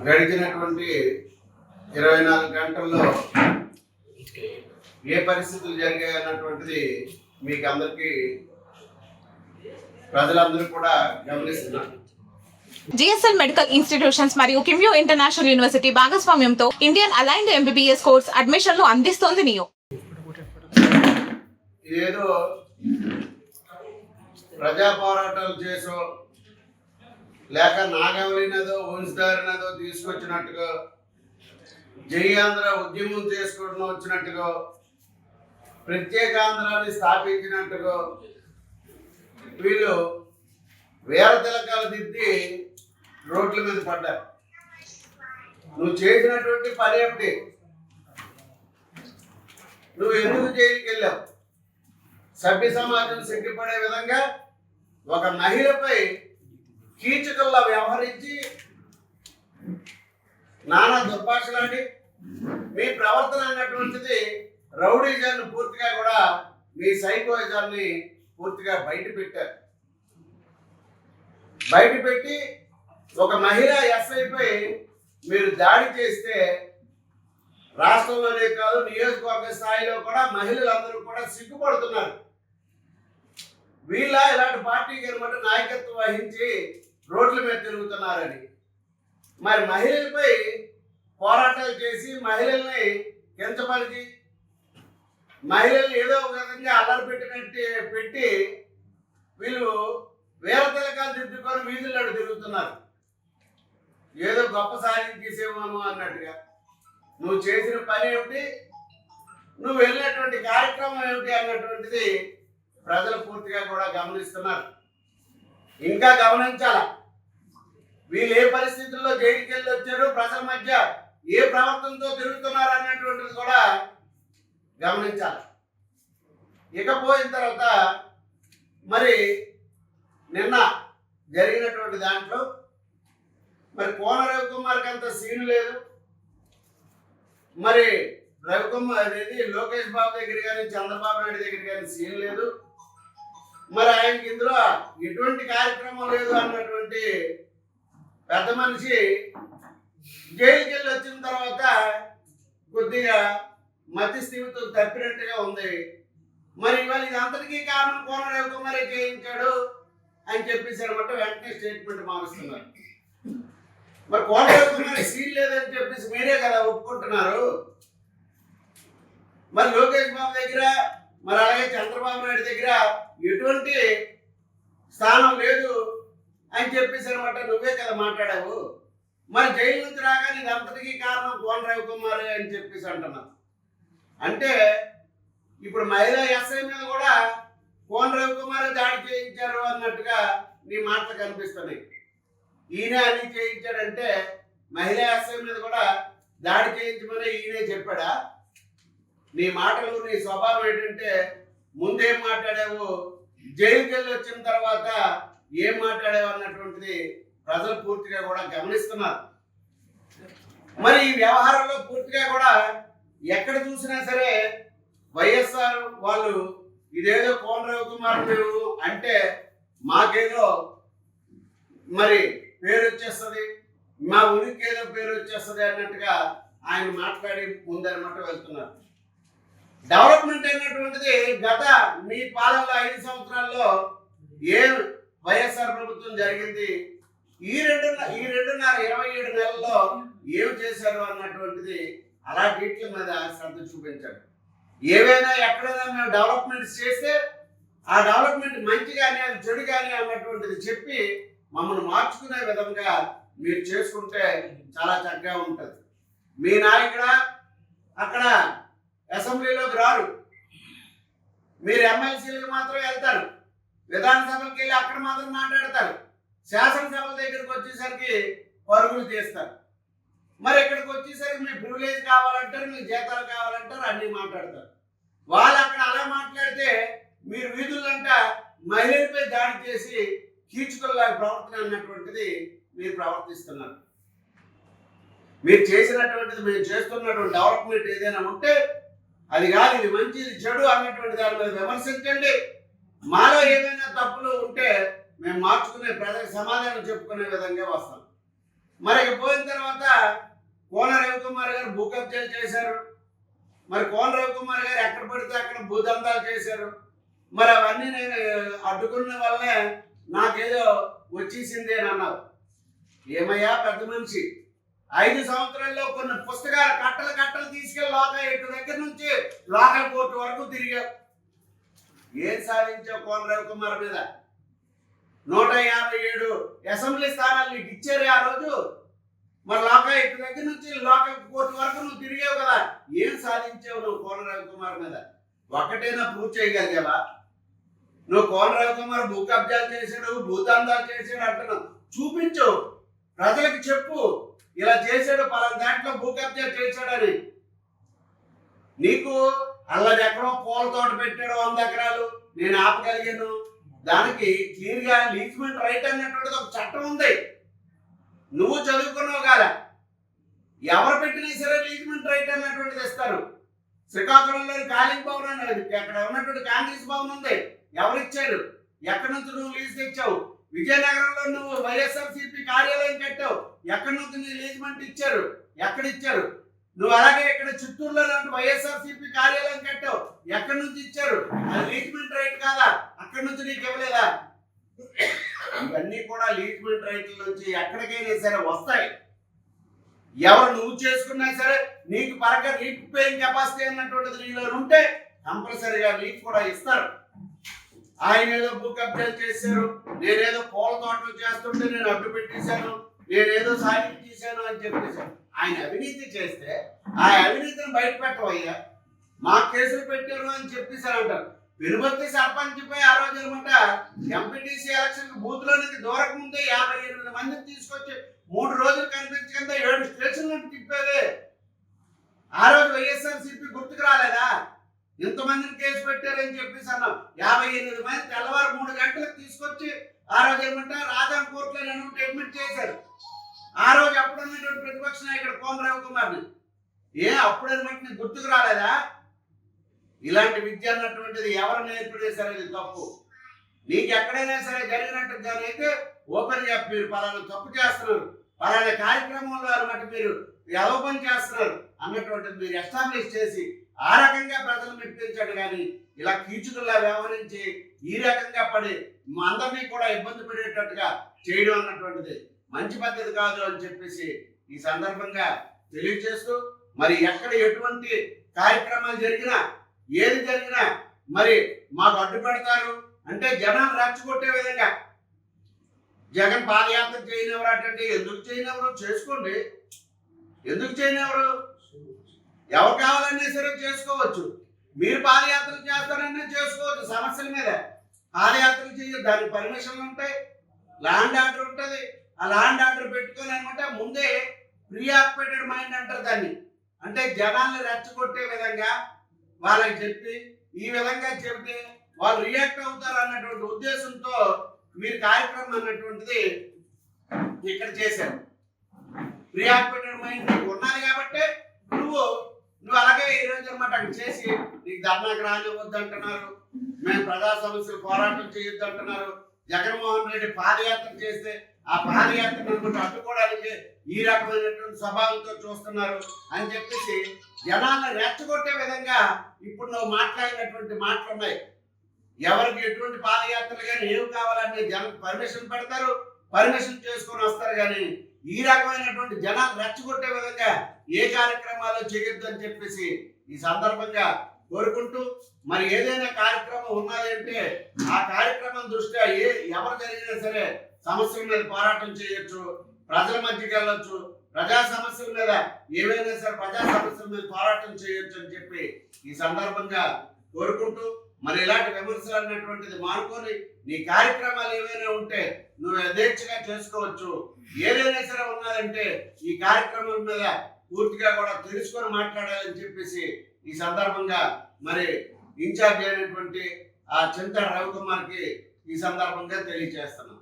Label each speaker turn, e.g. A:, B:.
A: గడిచినటువంటి 24 గంటల్లో ఏ పరిస్థితులు జరిగాయి అన్నటువంటిది మీకు అందరికీ ప్రజలందరూ కూడా గమనిస్తున్నారు.
B: జిఎస్ఎల్ మెడికల్ ఇన్స్టిట్యూషన్స్ మరియు కిమ్యూ ఇంటర్నేషనల్ యూనివర్సిటీ భాగస్వామ్యంతో ఇండియన్ అలైన్డ్ ఎంబీబీఎస్ కోర్స్ అడ్మిషన్లు అందిస్తోంది నియో.
A: ఇదేదో ప్రజా పోరాటాలు చేసో లేక నాగవలినదో వంశధారినదో తీసుకొచ్చినట్టుగా జై ఆంధ్ర ఉద్యమం చేసుకోవడం వచ్చినట్టుగా ప్రత్యేకాంధ్రాన్ని స్థాపించినట్టుగా వీళ్ళు వేల తిలకాలు దిద్ది రోడ్ల మీద పడ్డారు. నువ్వు చేసినటువంటి పని ఏమిటి? నువ్వు ఎందుకు జైలుకి వెళ్ళావు? సభ్య సమాజం సిగ్గుపడే విధంగా ఒక మహిళపై కీచకుల్లా వ్యవహరించి నానా దుర్భాషలాడి మీ ప్రవర్తన అన్నటువంటిది రౌడీజాన్ని పూర్తిగా కూడా మీ సైకోయిజాన్ని పూర్తిగా బయట పెట్టారు. బయట పెట్టి ఒక మహిళా ఎస్ఐపై మీరు దాడి చేస్తే రాష్ట్రంలోనే కాదు నియోజకవర్గ స్థాయిలో కూడా మహిళలందరూ కూడా సిగ్గుపడుతున్నారు. వీళ్ళ ఇలాంటి పార్టీకి అనమాట నాయకత్వం వహించి రోడ్ల మీద తిరుగుతున్నారని. మరి మహిళలపై పోరాటాలు చేసి మహిళల్ని కించపరిచి మహిళల్ని ఏదో ఒక విధంగా అల్లరి పెట్టి వీళ్ళు వేల తిలకాలు దిద్దుకొని వీధుల్లో తిరుగుతున్నారు. ఏదో గొప్ప సాధించేసేమో అన్నట్టుగా. నువ్వు చేసిన పని ఏమిటి, నువ్వు వెళ్ళినటువంటి కార్యక్రమం ఏమిటి అన్నటువంటిది ప్రజలు పూర్తిగా కూడా గమనిస్తున్నారు. ఇంకా గమనించాల, వీళ్ళు ఏ పరిస్థితుల్లో జైలుకి వెళ్ళి వచ్చారు, ప్రజల మధ్య ఏ ప్రవర్తనతో తిరుగుతున్నారు అన్నటువంటిది కూడా గమనించాలి. ఇకపోయిన తర్వాత మరి నిన్న జరిగినటువంటి దాంట్లో మరి కోన రవికుమార్కి అంత సీన్ లేదు. మరి రవికుమార్ అనేది లోకేష్ బాబు దగ్గర కానీ చంద్రబాబు నాయుడు దగ్గర కానీ సీన్ లేదు. మరి ఆయనకి ఇందులో ఎటువంటి కార్యక్రమం లేదు అన్నటువంటి పెద్ద మనిషి జైలుకి వెళ్ళి వచ్చిన తర్వాత కొద్దిగా మతి స్థితితో తప్పినట్టుగా ఉంది. మరి ఇవాళ ఇది అంతటికీ కారణం కోన రవికుమారే చేయించాడు అని చెప్పేసి అనమాట వెంటనే స్టేట్మెంట్ మారుస్తున్నారు. మరి కోన రవికుమార్ సీన్ లేదని చెప్పేసి మీరే కదా ఒప్పుకుంటున్నారు. మరి లోకేష్ బాబు దగ్గర మరి అలాగే చంద్రబాబు నాయుడు దగ్గర ఎటువంటి స్థానం లేదు అని చెప్పేసి అనమాట నువ్వే కదా మాట్లాడావు. మరి జైలు నుంచి రాగానే ఇది అంతటికీ కారణం కోన రవికుమార్ అని చెప్పేసి అంటున్నావు. అంటే ఇప్పుడు మహిళా ఎస్ఐ మీద కూడా కోన రవికుమార్ దాడి చేయించారు అన్నట్టుగా నీ మాటలు కనిపిస్తున్నాయి. ఈయన అని చేయించాడంటే మహిళా ఎస్ఐ మీద కూడా దాడి చేయించమని ఈయనే చెప్పాడా? నీ మాటలు నీ స్వభావం ఏంటంటే ముందేం మాట్లాడావు, జైలుకి వెళ్ళి వచ్చిన తర్వాత ఏం మాట్లాడావు అన్నటువంటిది ప్రజలు పూర్తిగా కూడా గమనిస్తున్నారు. మరి ఈ వ్యవహారంలో పూర్తిగా కూడా ఎక్కడ చూసినా సరే వైఎస్ఆర్ వాళ్ళు ఇదేదో కోన రవికుమార్ అంటే మాకేదో మరి పేరు వచ్చేస్తుంది, మా ఉనికి ఏదో పేరు వచ్చేస్తుంది అన్నట్టుగా ఆయన మాట్లాడి ముందనమాట వెళ్తున్నారు. డెవలప్మెంట్ అయినటువంటిది గత మీ పాలనలో 5 సంవత్సరాల్లో ఏం వైఎస్ఆర్ ప్రభుత్వం జరిగింది, ఈ 27 నెలల్లో ఏం చేశారు అన్నటువంటిది అలా వీటి మీద శ్రద్ధ చూపించాడు. ఏవైనా ఎక్కడైనా మేము డెవలప్మెంట్స్ చేస్తే ఆ డెవలప్మెంట్ మంచి కానీ అది చెడు కానీ అన్నటువంటిది చెప్పి మమ్మల్ని మార్చుకునే విధంగా మీరు చేసుకుంటే చాలా చక్కగా ఉంటుంది. మీ నాయకుడ అక్కడ అసెంబ్లీలోకి రారు, మీరు ఎమ్మెల్సీలకు మాత్రం వెళ్తారు, విధానసభలకు వెళ్ళి అక్కడ మాత్రం మాట్లాడతారు, శాసనసభల దగ్గరికి వచ్చేసరికి పరుగులు తీస్తారు. మరి ఇక్కడికి వచ్చేసరికి మీ ప్రివిలేజ్ కావాలంటారు, మీ జీతాలు కావాలంటారు, అన్నీ మాట్లాడతారు. వాళ్ళు అక్కడ అలా మాట్లాడితే మీరు వీధులంట మహిళలపై దాడి చేసి కీచుకుల్లాగా ప్రవర్తన అన్నటువంటిది మీరు ప్రవర్తిస్తున్నారు. మీరు చేసినటువంటిది, మేము చేస్తున్నటువంటి డెవలప్మెంట్ ఏదైనా ఉంటే అది కాదు, ఇది మంచి ఇది చెడు అన్నటువంటి దాని మీద విమర్శించండి. మాలో ఏమైనా తప్పులు ఉంటే మేము మార్చుకునే ప్రజలకు సమాధానం చెప్పుకునే విధంగా వస్తాం. మరి పోయిన తర్వాత కోన రవికుమార్ గారు భూ కబ్జాలు చేశారు. మరి కోన రవికుమార్ గారు ఎక్కడ పడితే అక్కడ భూదందాలు చేశారు. మరి అవన్నీ నేను అడ్డుకున్న వల్లే నాకేదో వచ్చేసింది అని అన్నారు. ఏమయ్యా పెద్ద మనిషి, 5 సంవత్సరాల్లో కొన్ని పుస్తకాలు కట్టలు తీసుకెళ్లి లోకాయుక్త దగ్గర నుంచి లోకల్ కోర్టు వరకు తిరిగావు. ఏం సాధించావు కోన రవికుమార్ మీద? 157 అసెంబ్లీ స్థానాలు నీకు ఇచ్చారు ఆ రోజు. మరి లోకాయుక్త దగ్గర నుంచి లోకల్ కోర్టు వరకు నువ్వు తిరిగావు కదా. ఏం సాధించావు నువ్వు కోన రవికుమార్ మీద? ఒక్కటైనా ప్రూవ్ చేయగలిగావా? నువ్వు కోన రవికుమార్ భూ కబ్జాలు చేశాడు, భూదందాలు చేశాడు అంటున్నావు. చూపించు, ప్రజలకు చెప్పు, ఇలా చేశాడు, పలానా దాంట్లో భూ కబ్జా చేశాడని. నీకు అల్లది ఎక్కడో పూల తోట పెట్టాడు 100 ఎకరాలు, నేను ఆపగలిగాను. దానికి క్లియర్ గా లీజ్మెంట్ రైట్ అన్నటువంటిది ఒక చట్టం ఉంది. నువ్వు చదువుకున్నావు కదా, ఎవరు పెట్టినా సరే లీజ్మెంట్ రైట్ అన్నటువంటిది ఇస్తారు. శ్రీకాకుళంలోని కాళింగ్ భవన్ అనేది అక్కడ ఉన్నటువంటి కాంగ్రెస్ భవన్ ఉంది, ఎవరిచ్చారు? ఎక్కడి నుంచి నువ్వు లీజ్ తెచ్చావు? విజయనగరంలో నువ్వు వైఎస్ఆర్సీపీ కార్యాలయం కట్టావు, ఎక్కడి నుంచి నీ లీజ్మెంట్ ఇచ్చారు? ఎక్కడ ఇచ్చారు? నువ్వు అలాగే ఇక్కడ చిత్తూరులో వైఎస్ఆర్సీపీ కార్యాలయం కట్టావు, ఎక్కడి నుంచి ఇచ్చారు? అది లీజ్మెంట్ రైట్ కాదా? అక్కడి నుంచి నీకు ఇవ్వలేదా? ఇవన్నీ కూడా లీజ్మెంట్ రైట్ల నుంచి ఎక్కడికైనా సరే వస్తాయి. ఎవరు నువ్వు చేసుకున్నా సరే నీకు పరంగా రీప్ పేయింగ్ కెపాసిటీ అన్నటువంటిది నీలో ఉంటే కంపల్సరీగా నీకు కూడా ఇస్తారు. ఆయన ఏదో భూ కబ్జాలు చేశారు, నేనేదో పూల తోటలు చేస్తుంటే నేను అడ్డు పెట్టేశాను, నేనేదో సాయం చేశాను అని చెప్పేశాను. ఆయన అవినీతి చేస్తే ఆ అవినీతిని బయట పెట్టవయ్యా, మా కేసులు పెట్టారు అని చెప్పేశారంటారు. పెనుబర్తి సర్పంచ్ పై ఆ రోజు అనమాట ఎంపీటీసీ ఎలక్షన్ బూత్ లోనికి దూరకు ముందే 58 మందిని తీసుకొచ్చి 3 రోజులు కనిపించకుండా 7 స్టేషన్లను తిప్పేవే. ఆ రోజు వైఎస్ఆర్సీపీ గుర్తుకు రాలేదా? ఇంతమందిని కేసు పెట్టారని చెప్పేసి అన్నాం. 58 మంది తెల్లవారు 3 గంటలకు తీసుకొచ్చి ఆ రోజు ఏమంటే రాజాం కోర్టులో నన్ను అడ్మిట్ చేశారు. ఆ రోజు అప్పుడున్నటువంటి ప్రతిపక్ష నాయకుడు కోన రవికుమార్ని అప్పుడన్నమాట నీకు గుర్తుకు రాలేదా? ఇలాంటి విద్య అన్నటువంటిది ఎవరు నేర్పినా సరే ఇది తప్పు. నీకు ఎక్కడైనా సరే జరిగినట్టుగానైతే ఓపెన్ గా మీరు పలానా తప్పు చేస్తున్నారు, పలానా కార్యక్రమంలో అనమాట మీరు పని చేస్తున్నారు అన్నటువంటిది మీరు ఎస్టాబ్లిష్ చేసి ఆ రకంగా ప్రజలు మెప్పించాడు. కానీ ఇలా కీచుకుల్లా వ్యవహరించి ఈ రకంగా పడి మా అందరినీ కూడా ఇబ్బంది పడేటట్టుగా చేయడం అన్నటువంటిది మంచి పద్ధతి కాదు అని చెప్పేసి ఈ సందర్భంగా తెలియజేస్తూ, మరి ఎక్కడ ఎటువంటి కార్యక్రమాలు జరిగినా ఏది జరిగినా మరి మాకు అడ్డుపెడతారు అంటే జనాలు రచ్చగొట్టే విధంగా జగన్ పాదయాత్ర చేయనివ్వరాటంటే ఎందుకు చేయనివ్వరు? చేసుకోండి, ఎందుకు చేయనివ్వరు? ఎవరు కావాలన్నా సరే చేసుకోవచ్చు. మీరు పాదయాత్రలు చేస్తారన్నా చేసుకోవచ్చు. సమస్యల మీద పాదయాత్రలు చేయొచ్చు, దానికి పర్మిషన్లు ఉంటాయి, ల్యాండ్ ఆర్డర్ ఉంటుంది. ఆ ల్యాండ్ ఆర్డర్ పెట్టుకొని అనమాట ముందే ప్రీ ఆక్యుపైటెడ్ మైండ్ అంటారు దాన్ని. అంటే జనాల్ని రెచ్చగొట్టే విధంగా వాళ్ళకి చెప్పి ఈ విధంగా చెబితే వాళ్ళు రియాక్ట్ అవుతారు అన్నటువంటి ఉద్దేశంతో మీరు కార్యక్రమం అన్నటువంటిది ఇక్కడ చేశారు. ప్రీ ఆక్యుపైటెడ్ మైండ్ ఉన్నది కాబట్టి నువ్వు అలాగే ఈ రోజు అనమాట అక్కడ చేసి నీకు ధర్నాకు రానివ్వద్దు అంటున్నారు, మేము ప్రజా సమస్యలు పోరాటం చేయొద్దు అంటున్నారు. జగన్మోహన్ రెడ్డి పాదయాత్ర చేస్తే ఆ పాదయాత్రను అడ్డుకోవడానికి ఈ రకమైనటువంటి స్వభావంతో చూస్తున్నారు అని చెప్పేసి జనాలను రెచ్చగొట్టే విధంగా ఇప్పుడు నువ్వు మాట్లాడినటువంటి మాటలు ఉన్నాయి. ఎవరికి ఎటువంటి పాదయాత్రలు కానీ ఏమి కావాలంటే జనం పర్మిషన్ పెడతారు, పర్మిషన్ చేసుకొని వస్తారు. కానీ ఈ రకమైనటువంటి జనాలు రెచ్చగొట్టే విధంగా ఏ కార్యక్రమాలు చేయొద్దు అని చెప్పేసి ఈ సందర్భంగా కోరుకుంటూ, మరి ఏదైనా కార్యక్రమం ఉన్నది అంటే ఆ కార్యక్రమం దృష్ట్యా ఎవరు జరిగినా సరే సమస్యల మీద పోరాటం చేయొచ్చు, ప్రజల మధ్యకి వెళ్ళొచ్చు, ప్రజా సమస్యల మీద ఏవైనా సరే ప్రజా సమస్యల మీద పోరాటం చేయొచ్చు అని చెప్పి ఈ సందర్భంగా కోరుకుంటూ, మరి ఇలాంటి విమర్శలు అన్నటువంటిది మానుకొని నీ కార్యక్రమాలు ఏవైనా ఉంటే నువ్వు యథేచ్ఛగా చేసుకోవచ్చు. ఏదైనా సరే ఉన్నదంటే ఈ కార్యక్రమాల మీద పూర్తిగా కూడా తెలుసుకొని మాట్లాడాలని చెప్పేసి ఈ సందర్భంగా మరి ఇన్ఛార్జ్ అయినటువంటి ఆ చింతల రవికుమార్కి ఈ సందర్భంగా తెలియజేస్తున్నాం.